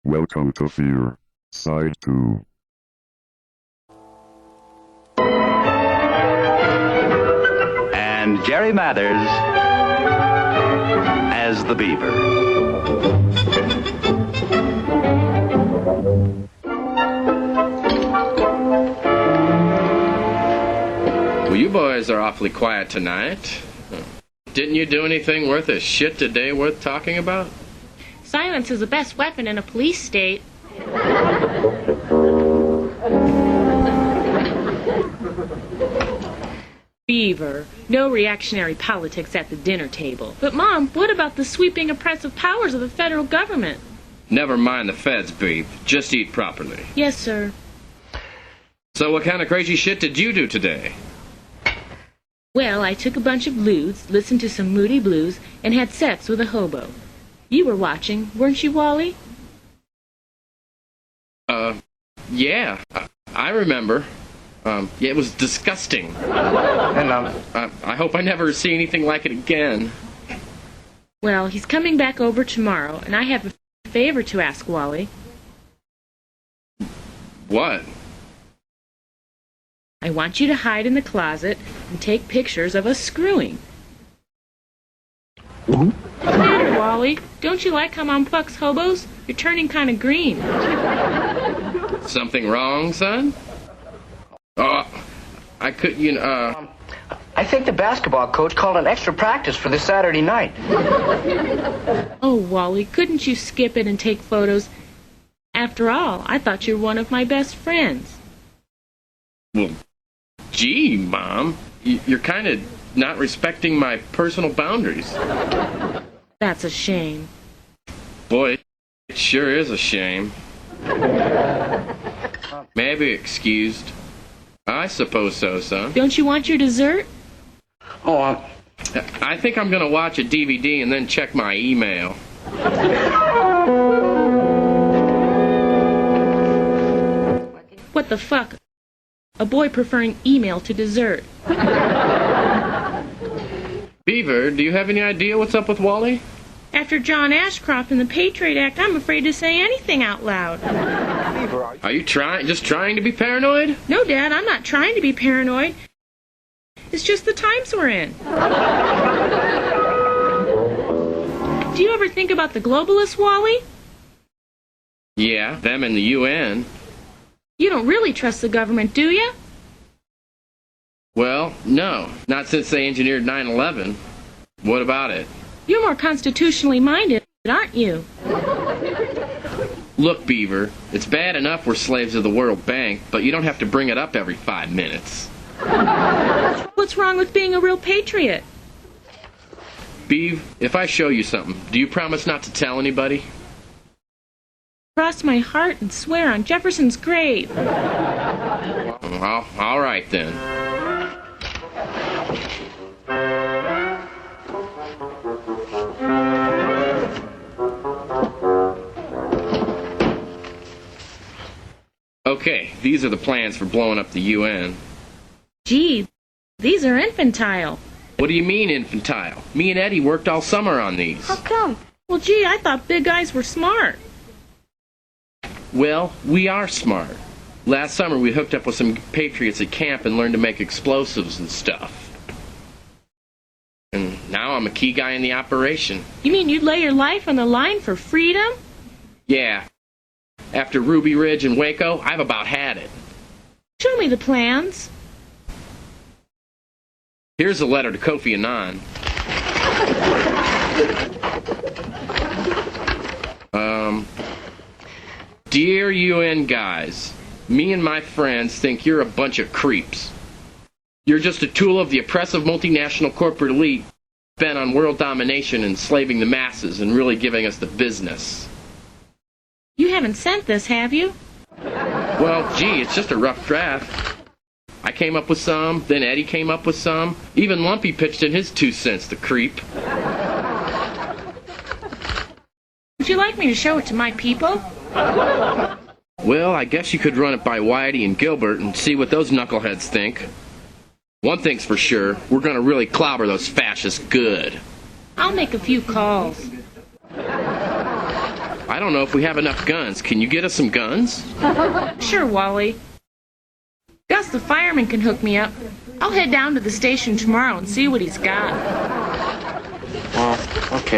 Welcome to Fear, Side 2. And Jerry Mathers as the Beaver. Well, you boys are awfully quiet tonight. Didn't you do anything worth a shit today worth talking about? Silence is the best weapon in a police state. Beaver, no reactionary politics at the dinner table. But, Mom, what about the sweeping oppressive powers of the federal government? Never mind the feds, Beef. Just eat properly. Yes, sir. So what kind of crazy shit did you do today? Well, I took a bunch of lewds, listened to some moody blues, and had sex with a hobo. You were watching, weren't you, Wally? Yeah. I remember. Yeah, it was disgusting. And, I hope I never see anything like it again. Well, he's coming back over tomorrow, and I have a favor to ask Wally. What? I want you to hide in the closet and take pictures of us screwing. What's the matter, Wally? Don't you like how Mom fucks hobos? You're turning kind of green. Something wrong, son? I could, I think the basketball coach called an extra practice for this Saturday night. Oh, Wally, couldn't you skip it and take photos? After all, I thought you were one of my best friends. Well, gee, Mom. You're kind of not respecting my personal boundaries. That's a shame. Boy, it sure is a shame. May I be excused? I suppose so, son. Don't you want your dessert? Oh, I think I'm going to watch a DVD and then check my email. What the fuck? A boy preferring email to dessert. Beaver, do you have any idea what's up with Wally? After John Ashcroft and the Patriot Act, I'm afraid to say anything out loud. Are you just trying to be paranoid? No, Dad, I'm not trying to be paranoid. It's just the times we're in. Do you ever think about the globalists, Wally? Yeah, them and the UN. You don't really trust the government, do you? Well, no. Not since they engineered 9/11. What about it? You're more constitutionally minded, aren't you? Look, Beaver, it's bad enough we're slaves of the World Bank, but you don't have to bring it up every 5 minutes. What's wrong with being a real patriot? Beav, if I show you something, do you promise not to tell anybody? Cross my heart and swear on Jefferson's grave. Well, all right then. Okay, these are the plans for blowing up the UN. Gee, these are infantile. What do you mean infantile? Me and Eddie worked all summer on these. How come? Well, gee, I thought big guys were smart. Well, we are smart. Last summer we hooked up with some patriots at camp and learned to make explosives and stuff. And now I'm a key guy in the operation. You mean you'd lay your life on the line for freedom? Yeah. After Ruby Ridge and Waco, I've about had it. Show me the plans. Here's a letter to Kofi Annan. Dear UN guys, me and my friends think you're a bunch of creeps. You're just a tool of the oppressive multinational corporate elite bent on world domination and enslaving the masses and really giving us the business. You haven't sent this, have you? Well, gee, it's just a rough draft. I came up with some, then Eddie came up with some. Even Lumpy pitched in his 2 cents, the creep. Would you like me to show it to my people? Well, I guess you could run it by Whitey and Gilbert and see what those knuckleheads think. One thing's for sure, we're gonna really clobber those fascists good. I'll make a few calls. I don't know if we have enough guns. Can you get us some guns? Sure, Wally. Gus the fireman can hook me up. I'll head down to the station tomorrow and see what he's got. Well, okay.